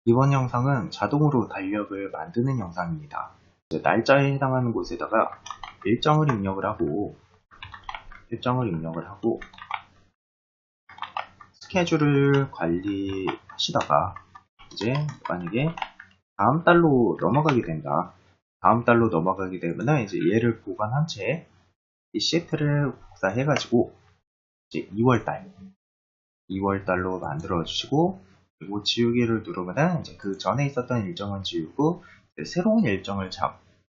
이번 영상은 자동으로 달력을 만드는 영상입니다. 날짜에 해당하는 곳에다가 일정을 입력을 하고 스케줄을 관리하시다가 이제 만약에 다음 달로 넘어가게 된다. 다음 달로 넘어가게 되면 이제 얘를 보관한 채 이 시트를 복사해가지고 이제 2월달로 만들어 주시고, 그리고 지우기를 누르면 이제 그 전에 있었던 일정은 지우고 새로운 일정을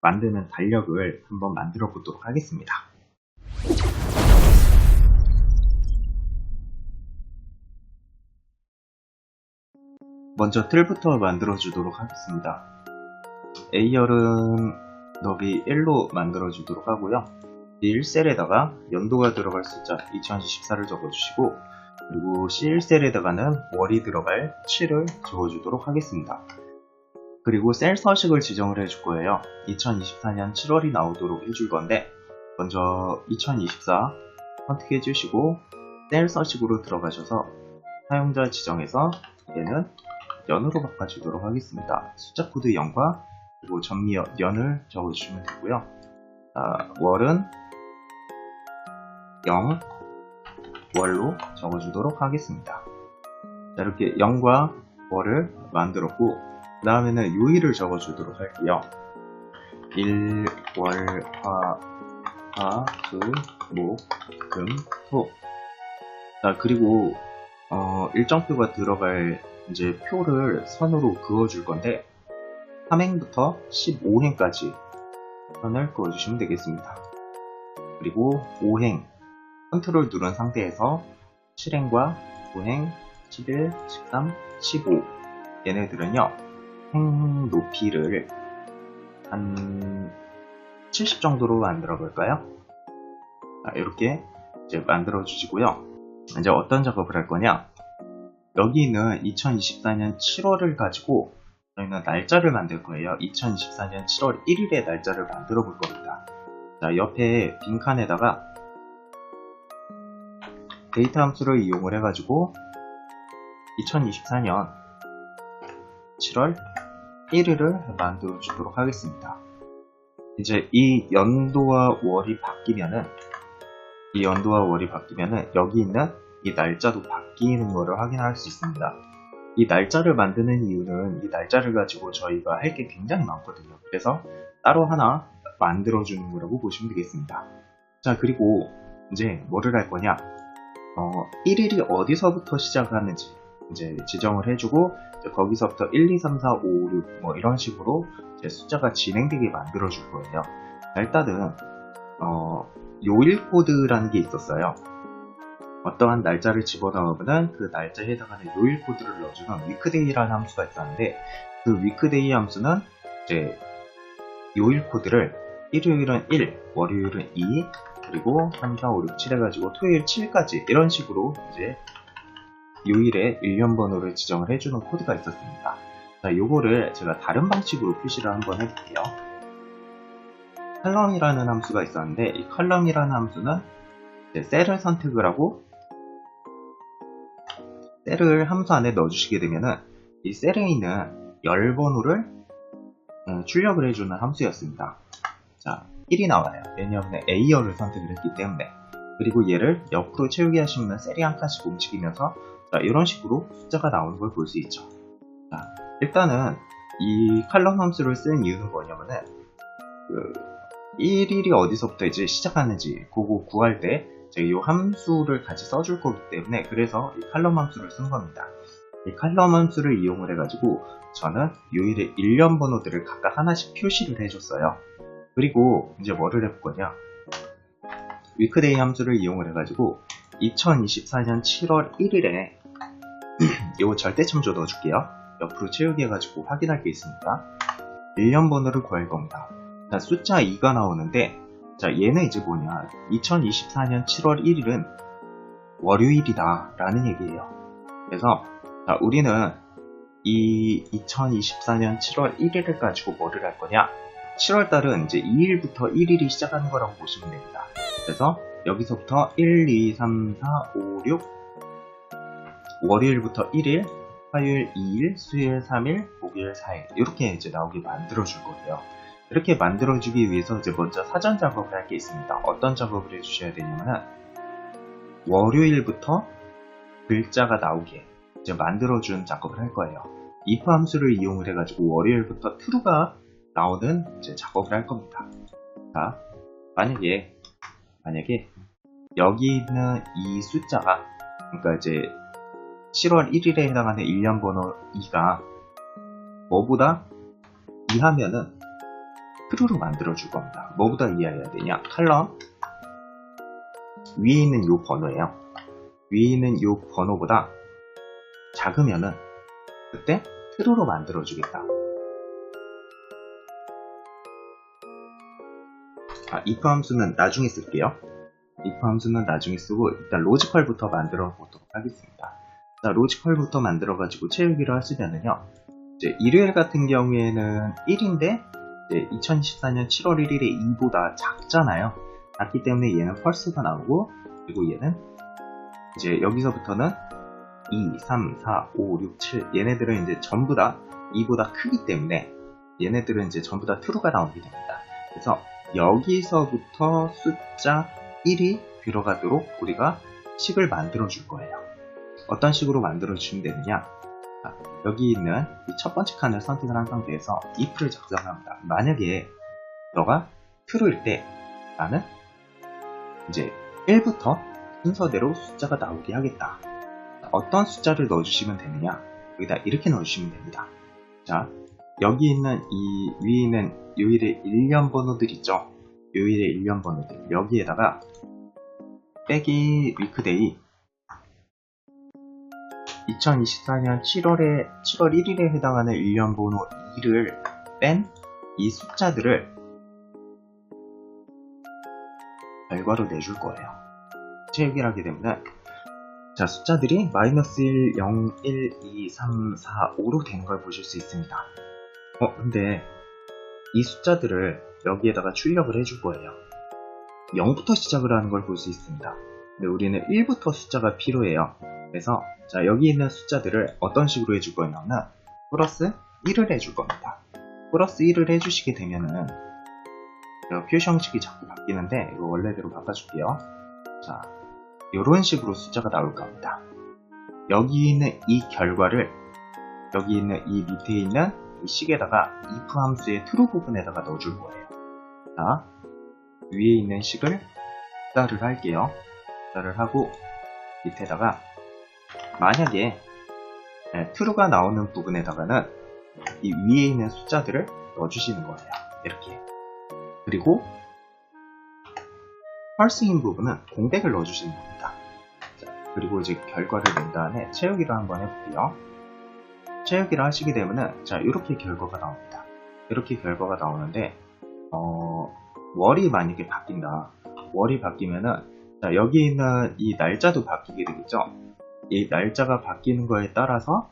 만드는 달력을 한번 만들어 보도록 하겠습니다. 먼저 틀부터 만들어 주도록 하겠습니다. A열은 너비 1로 만들어 주도록 하고요. 1셀에다가 연도가 들어갈 숫자 2014를 적어주시고, 그리고 C1셀에다가는 월이 들어갈 7을 적어주도록 하겠습니다. 그리고 셀 서식을 지정을 해줄 거예요. 2024년 7월이 나오도록 해줄 건데, 먼저 2024 선택해 주시고 셀 서식으로 들어가셔서 사용자 지정에서 얘는 연으로 바꿔주도록 하겠습니다. 숫자 코드 0과 그리고 전미연을 적어주시면 되고요. 월은 0 월로 적어주도록 하겠습니다. 자, 이렇게 0과 월을 만들었고, 그 다음에는 요일을 적어주도록 할게요. 1, 월, 화, 수, 목, 금, 토. 자, 그리고 일정표가 들어갈 이제 표를 선으로 그어줄 건데 3행부터 15행까지 선을 그어주시면 되겠습니다. 그리고 5행 컨트롤 누른 상태에서 7행과 9행, 11, 13, 15 얘네들은요 행 높이를 한 70 정도로 만들어 볼까요? 이렇게 이제 만들어 주시고요. 이제 어떤 작업을 할 거냐, 여기는 2024년 7월을 가지고 저희는 날짜를 만들 거예요. 2024년 7월 1일에 날짜를 만들어 볼 겁니다. 자, 옆에 빈칸에다가 데이터 함수를 이용을 해가지고 2024년 7월 1일을 만들어 주도록 하겠습니다. 이제 이 연도와 월이 바뀌면은 여기 있는 이 날짜도 바뀌는 것을 확인할 수 있습니다. 이 날짜를 만드는 이유는 이 날짜를 가지고 저희가 할 게 굉장히 많거든요. 그래서 따로 하나 만들어주는 거라고 보시면 되겠습니다. 자, 그리고 이제 뭐를 할 거냐, 1일이 어디서부터 시작하는지 이제 지정을 해주고, 이제 거기서부터 1, 2, 3, 4, 5, 6 뭐 이런 식으로 이제 숫자가 진행되게 만들어 줄 거예요. 일단은 요일 코드라는 게 있었어요. 어떠한 날짜를 집어넣으면 그 날짜에 해당하는 요일 코드를 넣어주는 위크데이라는 함수가 있었는데, 그 위크데이 함수는 이제 요일 코드를 일요일은 1, 월요일은 2, 그리고 3, 4, 5, 6, 7 해가지고 토요일 7까지 이런 식으로 이제 요일에 일련 번호를 지정을 해주는 코드가 있었습니다. 자, 요거를 제가 다른 방식으로 표시를 한번 해볼게요. 컬럼이라는 함수가 있었는데, 이 컬럼이라는 함수는 이제 셀을 선택을 하고 셀을 함수 안에 넣어주시게 되면은 이 셀에 있는 열 번호를 출력을 해주는 함수였습니다. 자, 1이 나와요. 왜냐하면 A열을 선택을 했기 때문에. 그리고 얘를 옆으로 채우게 하시면 셀이 한 칸씩 움직이면서 자, 이런 식으로 숫자가 나오는 걸 볼 수 있죠. 자, 일단은 이 컬럼 함수를 쓴 이유는 뭐냐면은 1일이 어디서부터 이제 시작하는지 그거 구할 때 이 함수를 같이 써줄 거기 때문에, 그래서 이 컬럼 함수를 쓴 겁니다. 이 컬럼 함수를 이용을 해가지고 저는 요일의 일련 번호들을 각각 하나씩 표시를 해줬어요. 그리고 이제 뭐를 해볼 거냐, 위크데이 함수를 이용을 해가지고 2024년 7월 1일에 요 절대참조 넣어줄게요. 옆으로 채우기 해가지고 확인할 게 있으니까 일련 번호를 구할 겁니다. 자, 숫자 2가 나오는데, 자, 얘는 이제 뭐냐, 2024년 7월 1일은 월요일이다 라는 얘기예요. 그래서 자, 우리는 이 2024년 7월 1일을 가지고 뭐를 할 거냐, 7월달은 이제 2일부터 1일이 시작하는 거라고 보시면 됩니다. 그래서 여기서부터 1, 2, 3, 4, 5, 6 월요일부터 1일, 화요일 2일, 수요일 3일, 목요일 4일 이렇게 이제 나오게 만들어 줄 거예요. 이렇게 만들어 주기 위해서 이제 먼저 사전 작업을 할 게 있습니다. 어떤 작업을 해 주셔야 되냐면은 월요일부터 글자가 나오게 이제 만들어 준 작업을 할 거예요. if 함수를 이용을 해가지고 월요일부터 true가 나오는 이제 작업을 할 겁니다. 자, 만약에 여기 있는 이 숫자가, 그러니까 이제 7월 1일에 해당하는 일련 번호 2가 뭐보다 이하면은 true로 만들어 줄 겁니다. 뭐보다 이하여야 되냐? 칼럼 위에 있는 이 번호예요. 위에 있는 이 번호보다 작으면은 그때 true로 만들어 주겠다. if 함수는 나중에 쓸게요. if 함수는 나중에 쓰고 일단 로지컬부터 만들어 보도록 하겠습니다. 자, 로지컬부터 만들어 가지고 채우기를 하시면은요, 이제 일요일 같은 경우에는 1인데 이제 2014년 7월 1일에 2보다 작잖아요. 작기 때문에 얘는 펄스가 나오고, 그리고 얘는 이제 여기서부터는 2, 3, 4, 5, 6, 7 얘네들은 이제 전부 다 2보다 크기 때문에 얘네들은 이제 전부 다 true가 나오게 됩니다. 그래서 여기서부터 숫자 1이 들어가도록 우리가 식을 만들어 줄 거예요. 어떤 식으로 만들어 주시면 되느냐? 여기 있는 이 첫 번째 칸을 선택을 한 상태에서 if를 작성합니다. 만약에 너가 true일 때 나는 이제 1부터 순서대로 숫자가 나오게 하겠다. 어떤 숫자를 넣어주시면 되느냐? 여기다 이렇게 넣어주시면 됩니다. 자, 여기 있는 이 위에 있는 요일의 일련 번호들 있죠? 요일의 일련 번호들 여기에다가 빼기 위크데이 2024년 7월 1일에 해당하는 일련 번호 2를 뺀 이 숫자들을 결과로 내줄 거예요. 채우기를 하게 되면 자, 숫자들이 마이너스 1, 0, 1, 2, 3, 4, 5로 되는 걸 보실 수 있습니다. 근데 이 숫자들을 여기에다가 출력을 해줄 거예요. 0부터 시작을 하는 걸 볼 수 있습니다. 근데 우리는 1부터 숫자가 필요해요. 그래서 자, 여기 있는 숫자들을 어떤 식으로 해줄 거냐면 플러스 1을 해줄 겁니다. 플러스 1을 해주시게 되면은 표시 형식이 자꾸 바뀌는데 이거 원래대로 바꿔줄게요. 자, 이런 식으로 숫자가 나올 겁니다. 여기 있는 이 결과를 여기 있는 이 밑에 있는 이 식에다가 if 함수의 true 부분에다가 넣어줄 거예요. 자, 위에 있는 식을 숫자를 할게요. 숫자를 하고 밑에다가 만약에 true가 나오는 부분에다가는 이 위에 있는 숫자들을 넣어주시는 거예요. 이렇게. 그리고 false인 부분은 공백을 넣어주시는 겁니다. 자, 그리고 이제 결과를 낸 다음에 채우기를 한번 해볼게요. 채우기를 하시게 되면은 자, 이렇게 결과가 나옵니다. 이렇게 결과가 나오는데 월이 만약에 바뀐다. 월이 바뀌면은 자, 여기 있는 이 날짜도 바뀌게 되겠죠. 이 날짜가 바뀌는 거에 따라서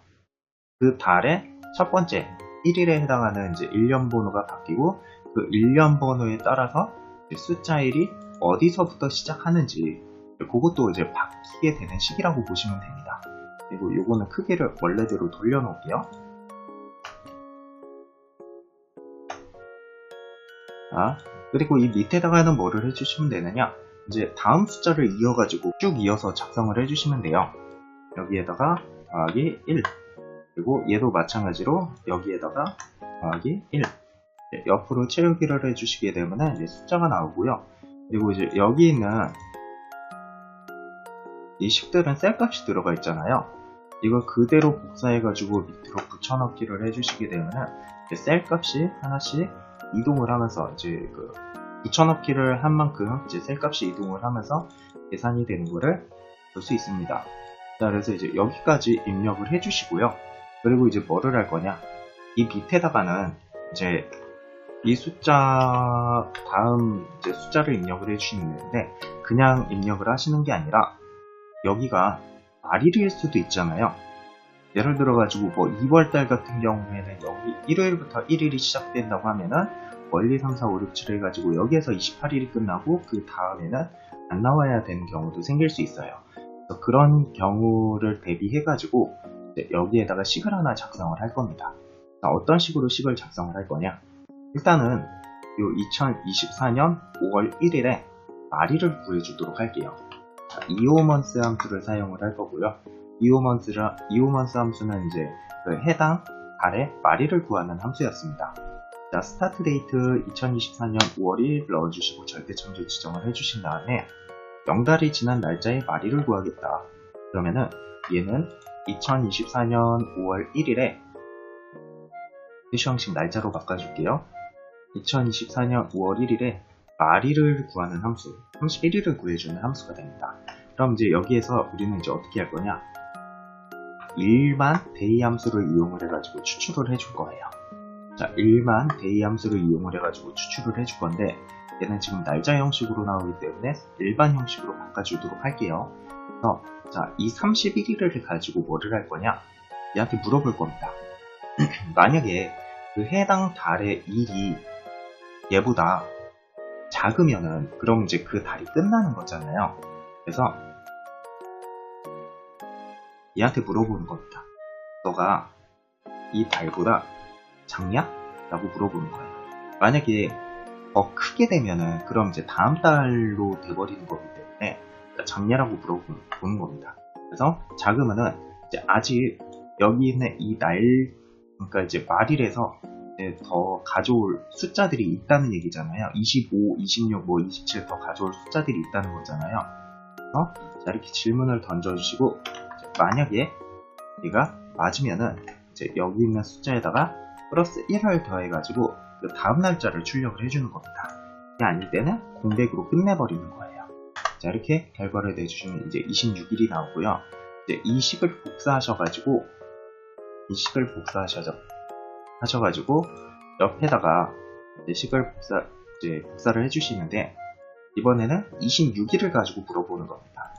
그 달의 첫 번째 1일에 해당하는 이제 일련 번호가 바뀌고 그 일련 번호에 따라서 숫자 1이 어디서부터 시작하는지 그것도 이제 바뀌게 되는 시기라고 보시면 됩니다. 그리고 요거는 크기를 원래대로 돌려놓을게요. 자, 그리고 이 밑에다가는 뭐를 해주시면 되느냐? 이제 다음 숫자를 이어가지고 쭉 이어서 작성을 해주시면 돼요. 여기에다가 더하기 1 그리고 얘도 마찬가지로 여기에다가 더하기 1 옆으로 채우기를 해주시게 되면 이제 숫자가 나오고요. 그리고 이제 여기 있는 이 식들은 셀값이 들어가 있잖아요. 이거 그대로 복사해가지고 밑으로 붙여넣기를 해주시게 되면 셀값이 하나씩 이동을 하면서 이제 그 붙여넣기를 한 만큼 이제 셀값이 이동을 하면서 계산이 되는 거를 볼 수 있습니다. 자, 그래서 이제 여기까지 입력을 해주시고요. 그리고 이제 뭐를 할 거냐? 이 밑에다가는 이제 이 숫자 다음 이제 숫자를 입력을 해주시면 되는데 그냥 입력을 하시는 게 아니라 여기가 말일일 수도 있잖아요. 예를 들어 가지고 뭐 2월달 같은 경우에는 여기 일요일부터 1일이 시작된다고 하면은 1, 2, 3, 4, 5, 6, 7 해가지고 여기에서 28일이 끝나고 그 다음에는 안 나와야 되는 경우도 생길 수 있어요. 그래서 그런 경우를 대비해 가지고 여기에다가 식을 하나 작성을 할 겁니다. 자, 어떤 식으로 식을 작성을 할 거냐? 일단은 요 2024년 5월 1일에 마리를 구해주도록 할게요. 자, 이오먼스 함수를 사용을 할 거고요. 이오먼스 함수는 이제 그 해당 달의 마리를 구하는 함수였습니다. 자, 스타트 데이트 2024년 5월 1일 넣어주시고 절대참조 지정을 해주신 다음에 0달이 지난 날짜에 마리를 구하겠다. 그러면은 얘는 2024년 5월 1일에 표시 형식 날짜로 바꿔줄게요. 2024년 5월 1일에 마리를 구하는 함수, 31일을 구해주는 함수가 됩니다. 그럼 이제 여기에서 우리는 이제 어떻게 할 거냐? 일반 데이 함수를 이용을 해가지고 추출을 해줄 거예요. 자, 일반 데이 함수를 이용을 해가지고 추출을 해줄 건데 얘는 지금 날짜 형식으로 나오기 때문에 일반 형식으로 바꿔주도록 할게요. 그래서 자, 이 31일을 가지고 뭐를 할 거냐? 얘한테 물어볼 겁니다. 만약에 그 해당 달의 일이 얘보다 작으면은 그럼 이제 그 달이 끝나는 거잖아요. 그래서 얘한테 물어보는 겁니다. 너가 이 달보다 작냐? 라고 물어보는 거예요. 만약에 더 크게 되면은 그럼 이제 다음 달로 돼버리는 거기 때문에 작냐라고 물어보는 겁니다. 그래서 작으면은 이제 아직 여기 있는 이 날, 그러니까 이제 말일에서 더 가져올 숫자들이 있다는 얘기잖아요. 25, 26, 27 더 가져올 숫자들이 있다는 거잖아요. 그래서 자, 이렇게 질문을 던져주시고 만약에 얘가 맞으면은 이제 여기 있는 숫자에다가 플러스 1을 더해가지고 그 다음 날짜를 출력을 해주는 겁니다. 이게 아닐 때는 공백으로 끝내버리는 거예요. 자, 이렇게 결과를 내주시면 이제 26일이 나오고요. 이제 이 식을 복사하셔가지고 옆에다가 이제 식을 복사를 해주시는데 이번에는 26일을 가지고 물어보는 겁니다.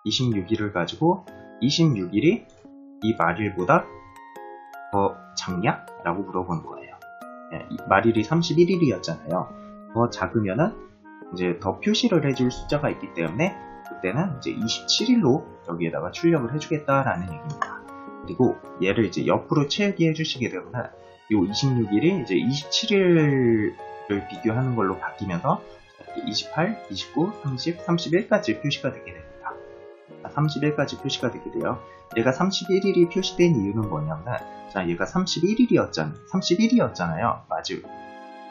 26일을 가지고 26일이 이 말일보다 더 작냐? 라고 물어보는 거예요. 말일이 31일이었잖아요. 더 작으면은 이제 더 표시를 해줄 숫자가 있기 때문에 그때는 이제 27일로 여기에다가 출력을 해주겠다라는 얘기입니다. 그리고 얘를 이제 옆으로 채우기 해주시게 되면은 이 26일이 이제 27일을 비교하는 걸로 바뀌면서 28, 29, 30, 31까지 표시가 되게 됩니다. 31까지 표시가 되게 돼요. 얘가 31일이 표시된 이유는 뭐냐면 자, 얘가 31일이었잖아요.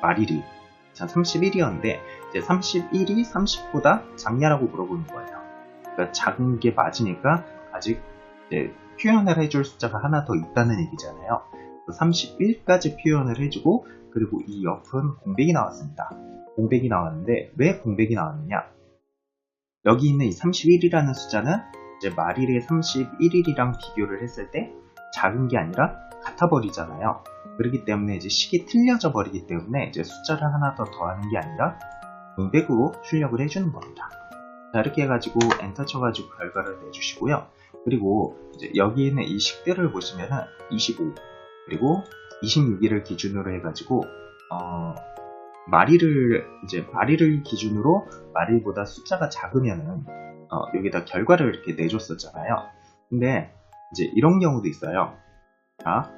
말일이. 자, 31일이었는데 이제 31이 30보다 작냐라고 물어보는 거예요. 그러니까 작은 게 맞으니까 아직 이제 표현을 해줄 숫자가 하나 더 있다는 얘기잖아요. 31까지 표현을 해주고 그리고 이 옆은 공백이 나왔습니다. 공백이 나왔는데 왜 공백이 나왔느냐? 여기 있는 이 31이라는 숫자는 이제 말일의 31일이랑 비교를 했을 때 작은 게 아니라 같아 버리잖아요. 그렇기 때문에 이제 식이 틀려져 버리기 때문에 이제 숫자를 하나 더 더하는 게 아니라 공백으로 출력을 해주는 겁니다. 자, 이렇게 해가지고 엔터 쳐가지고 결과를 내주시고요. 그리고 이제 여기 있는 이 식들을 보시면은 25 그리고 26일을 기준으로 해가지고 말일을 기준으로 말일보다 숫자가 작으면은 여기다 결과를 이렇게 내줬었잖아요. 근데 이제 이런 경우도 있어요. 자,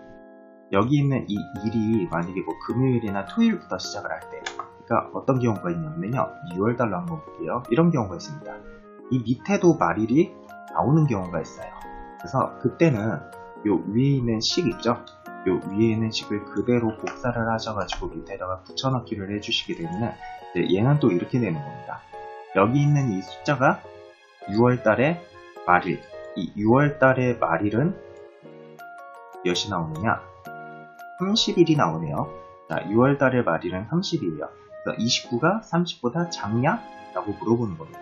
여기 있는 이 일이 만약에 뭐 금요일이나 토요일부터 시작을 할 때, 그러니까 어떤 경우가 있냐면요. 6월달로 한번 볼게요. 이런 경우가 있습니다. 이 밑에도 말일이 나오는 경우가 있어요. 그래서 그때는 요 위에 있는 식 있죠? 요 위에 있는 식을 그대로 복사를 하셔가지고 밑에다가 붙여넣기를 해주시게 되면 얘는 또 이렇게 되는 겁니다. 여기 있는 이 숫자가 6월달의 말일, 이 6월달의 말일은 몇이 나오느냐? 30일이 나오네요. 자, 6월달의 말일은 30일이에요. 그래서 29가 30보다 작냐? 라고 물어보는 겁니다.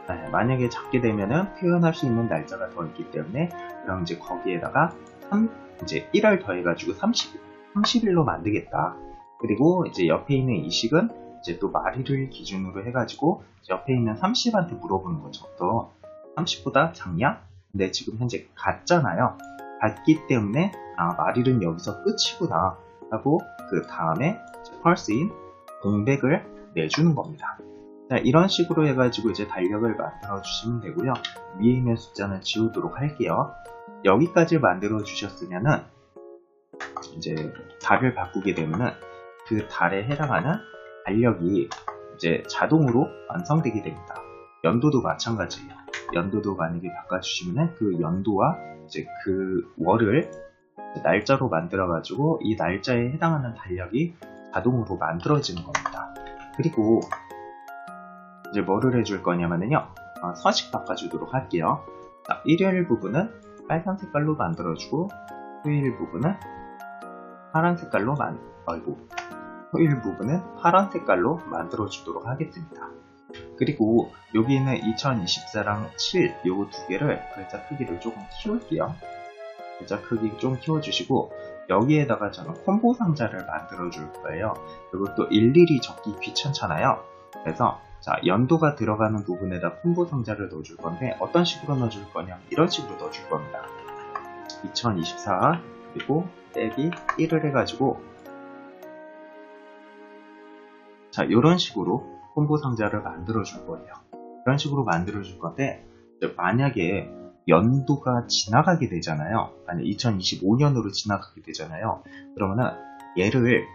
네, 만약에 작게 되면은 표현할 수 있는 날짜가 더 있기 때문에 그럼 이제 거기에다가 이제 1을 더해가지고 30일로 만들겠다. 그리고 이제 옆에 있는 이 식은 이제 또 말일을 기준으로 해가지고 옆에 있는 30한테 물어보는 거죠. 또 30보다 작냐? 근데 지금 현재 같잖아요. 같기 때문에 말일은 여기서 끝이구나 하고 그 다음에 펄스인 공백을 내주는 겁니다. 자, 이런 식으로 해가지고 이제 달력을 만들어 주시면 되고요. 위에 있는 숫자는 지우도록 할게요. 여기까지 만들어 주셨으면은 이제 달을 바꾸게 되면은 그 달에 해당하는 달력이 이제 자동으로 완성되게 됩니다. 연도도 마찬가지예요. 연도도 만약에 바꿔주시면은 그 연도와 이제 그 월을 날짜로 만들어 가지고 이 날짜에 해당하는 달력이 자동으로 만들어지는 겁니다. 그리고 이제 뭐를 해줄 거냐면요, 서식 바꿔주도록 할게요. 자, 일요일 부분은 빨간 색깔로 만들어주고 토요일 부분은 파란 색깔로 토요일 부분은 파란 색깔로 만들어주도록 하겠습니다. 그리고 여기 있는 2024랑 7 요거 두 개를 글자 크기를 조금 키울게요. 글자 크기 좀 키워주시고 여기에다가 저는 콤보 상자를 만들어 줄 거예요. 그리고 또 일일이 적기 귀찮잖아요. 그래서 자, 연도가 들어가는 부분에다 콤보 상자를 넣어줄 건데 어떤 식으로 넣어줄 거냐, 이런 식으로 넣어줄 겁니다. 2024 그리고 빼기 1을 해가지고 자, 이런 식으로 콤보 상자를 만들어 줄 거예요. 이런 식으로 만들어 줄 건데 만약에 연도가 지나가게 되잖아요. 아니 2025년으로 지나가게 되잖아요. 그러면은 얘를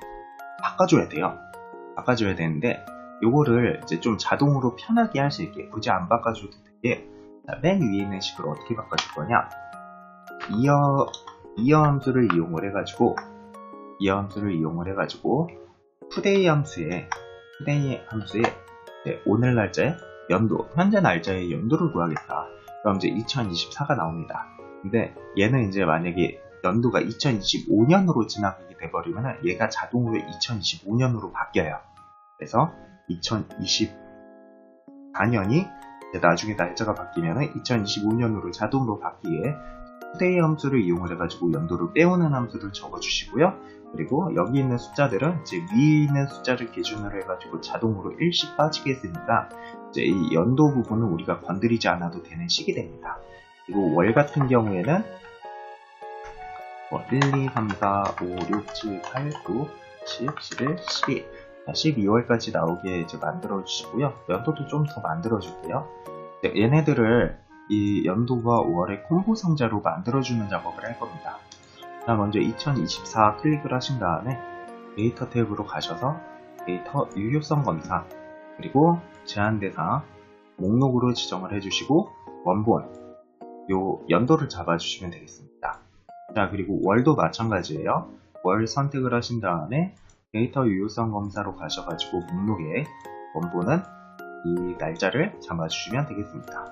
바꿔줘야 돼요. 바꿔줘야 되는데 요거를 이제 좀 자동으로 편하게 할 수 있게, 굳이 안 바꿔줘도 되게, 맨 위에 있는 식으로 어떻게 바꿔줄 거냐, 이어 함수를 이용을 해가지고 today 함수에 오늘 날짜에 연도, 현재 날짜의 연도를 구하겠다. 그럼 이제 2024가 나옵니다. 근데 얘는 이제 만약에 연도가 2025년으로 지나가게 돼버리면 얘가 자동으로 2025년으로 바뀌어요. 그래서 2024년이 나중에 날짜가 바뀌면 2025년으로 자동으로 바뀌게 today 함수를 이용을 해가지고 연도를 빼오는 함수를 적어주시고요. 그리고 여기 있는 숫자들은 이제 위에 있는 숫자를 기준으로 해가지고 자동으로 1씩 빠지게 했으니까 이제 이 연도 부분은 우리가 건드리지 않아도 되는 식이 됩니다. 그리고 월 같은 경우에는 1, 2, 3, 4, 5, 6, 7, 8, 9, 10, 11, 12 12월까지 나오게 이제 만들어 주시고요. 연도도 좀 더 만들어 줄게요. 얘네들을 이 연도와 월의 콤보 상자로 만들어 주는 작업을 할 겁니다. 자, 먼저 2024 클릭을 하신 다음에 데이터 탭으로 가셔서 데이터 유효성 검사, 그리고 제한 대상 목록으로 지정을 해주시고 원본 요 연도를 잡아주시면 되겠습니다. 자, 그리고 월도 마찬가지예요. 월 선택을 하신 다음에 데이터 유효성 검사로 가셔가지고 목록에 원본은 이 날짜를 잡아주시면 되겠습니다.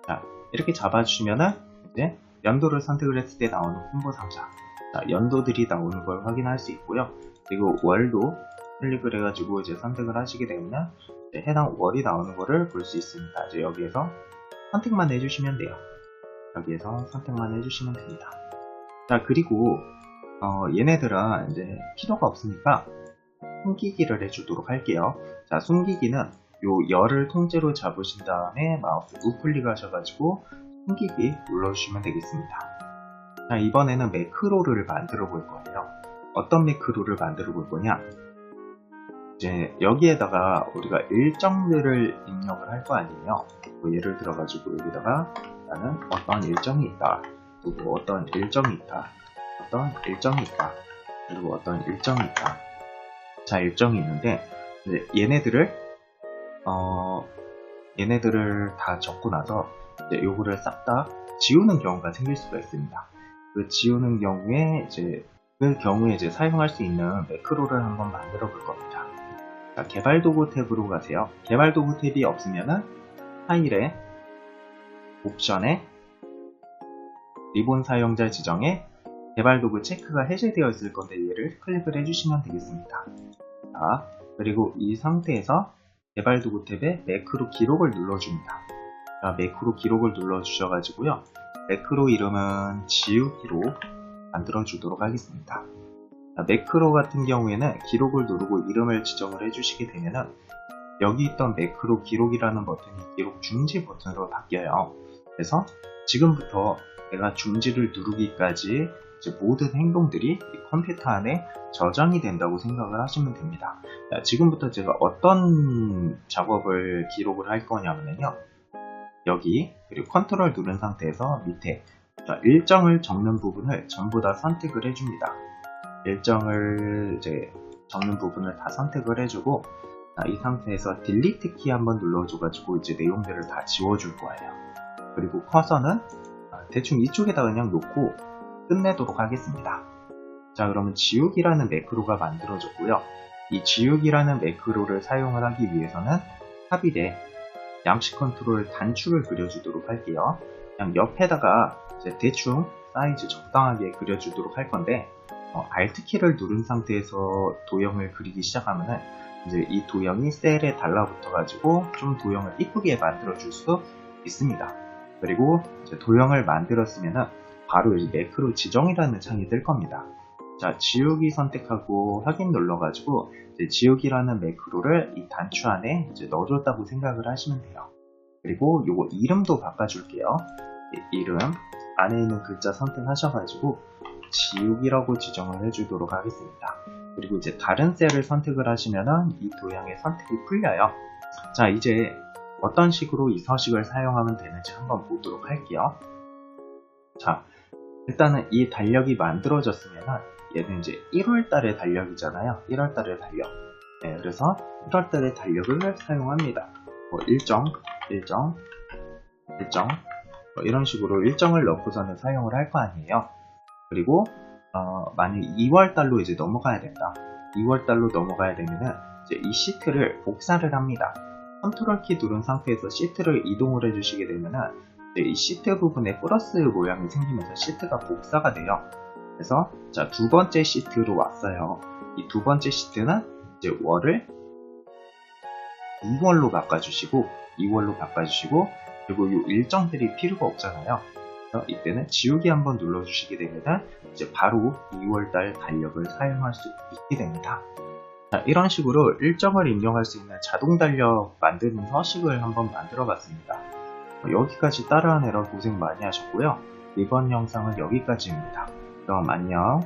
자, 이렇게 잡아주시면은 이제 연도를 선택을 했을 때 나오는 콤보 상자, 자, 연도들이 나오는 걸 확인할 수 있고요. 그리고 월도 클릭을 해가지고 이제 선택을 하시게 되면 이제 해당 월이 나오는 거를 볼 수 있습니다. 이제 여기에서 선택만 해주시면 돼요. 여기에서 선택만 해주시면 됩니다. 자, 그리고 얘네들은 이제 필요가 없으니까 숨기기를 해주도록 할게요. 자, 숨기기는 요 열을 통째로 잡으신 다음에 마우스 우클릭 하셔가지고 숨기기 눌러주시면 되겠습니다. 자, 이번에는 매크로를 만들어 볼 거예요. 어떤 매크로를 만들어 볼 거냐, 이제 여기에다가 우리가 일정들을 입력을 할 거 아니에요. 뭐 예를 들어가지고 여기다가 나는 어떤 일정이 있다, 그리고 어떤 일정이 있다, 그리고 어떤 일정이 있다. 자, 일정이 있는데 이제 얘네들을 다 적고 나서 이제 요거를 싹 다 지우는 경우가 생길 수가 있습니다. 그 지우는 경우에 이제 사용할 수 있는 매크로를 한번 만들어 볼 겁니다. 자, 개발 도구 탭으로 가세요. 개발 도구 탭이 없으면은 파일에 옵션에 리본 사용자 지정에 개발 도구 체크가 해제되어 있을 건데 얘를 클릭을 해주시면 되겠습니다. 자, 그리고 이 상태에서 개발 도구 탭에 매크로 기록을 눌러줍니다. 자, 매크로 기록을 눌러주셔가지고요. 매크로 이름은 지우기로 만들어주도록 하겠습니다. 자, 매크로 같은 경우에는 기록을 누르고 이름을 지정을 해주시게 되면은 여기 있던 매크로 기록이라는 버튼이 기록 중지 버튼으로 바뀌어요. 그래서 지금부터 내가 중지를 누르기까지 이제 모든 행동들이 이 컴퓨터 안에 저장이 된다고 생각을 하시면 됩니다. 자, 지금부터 제가 어떤 작업을 기록을 할 거냐면요. 여기 그리고 컨트롤 누른 상태에서 밑에 일정을 적는 부분을 전부 다 선택을 해줍니다. 일정을 이제 적는 부분을 다 선택을 해주고 이 상태에서 딜리트 키 한번 눌러줘가지고 이제 내용들을 다 지워줄 거예요. 그리고 커서는 대충 이쪽에다 그냥 놓고 끝내도록 하겠습니다. 자, 그러면 지우기라는 매크로가 만들어졌고요. 이 지우기라는 매크로를 사용을 하기 위해서는 탑일에 양식 컨트롤 단추를 그려주도록 할게요. 그냥 옆에다가 이제 대충 사이즈 적당하게 그려주도록 할 건데 Alt 키를 누른 상태에서 도형을 그리기 시작하면은 이제 이 도형이 셀에 달라붙어 가지고 좀 도형을 이쁘게 만들어 줄 수 있습니다. 그리고 이제 도형을 만들었으면은 바로 이 매크로 지정이라는 창이 뜰 겁니다. 자, 지우기 선택하고 확인 눌러 가지고 이제 지우기라는 매크로를 이 단추 안에 이제 넣어줬다고 생각을 하시면 돼요. 그리고 요거 이름도 바꿔줄게요. 이름 안에 있는 글자 선택하셔가지고 지우기라고 지정을 해주도록 하겠습니다. 그리고 이제 다른 셀을 선택을 하시면은 이 도형의 선택이 풀려요. 자, 이제 어떤 식으로 이 서식을 사용하면 되는지 한번 보도록 할게요. 자, 일단은 이 달력이 만들어졌으면은 얘는 이제 1월달의 달력이잖아요. 1월달의 달력. 네, 그래서 1월달의 달력을 사용합니다. 일정 이런 식으로 일정을 넣고서는 사용을 할 거 아니에요. 그리고 만약 2월달로 이제 넘어가야 된다. 2월달로 넘어가야 되면은 이제 이 시트를 복사를 합니다. 컨트롤 키 누른 상태에서 시트를 이동을 해주시게 되면은 이제 이 시트 부분에 플러스 모양이 생기면서 시트가 복사가 돼요. 그래서 자, 두 번째 시트로 왔어요. 이 두 번째 시트는 이제 월을 2월로 바꿔주시고 그리고 이 일정들이 필요가 없잖아요. 그래서 이때는 지우기 한번 눌러주시게 되면 이제 바로 2월달 달력을 사용할 수 있게 됩니다. 자, 이런 식으로 일정을 입력할 수 있는 자동 달력 만드는 서식을 한번 만들어 봤습니다. 여기까지 따라하느라 고생 많이 하셨고요. 이번 영상은 여기까지입니다. 그럼 안녕.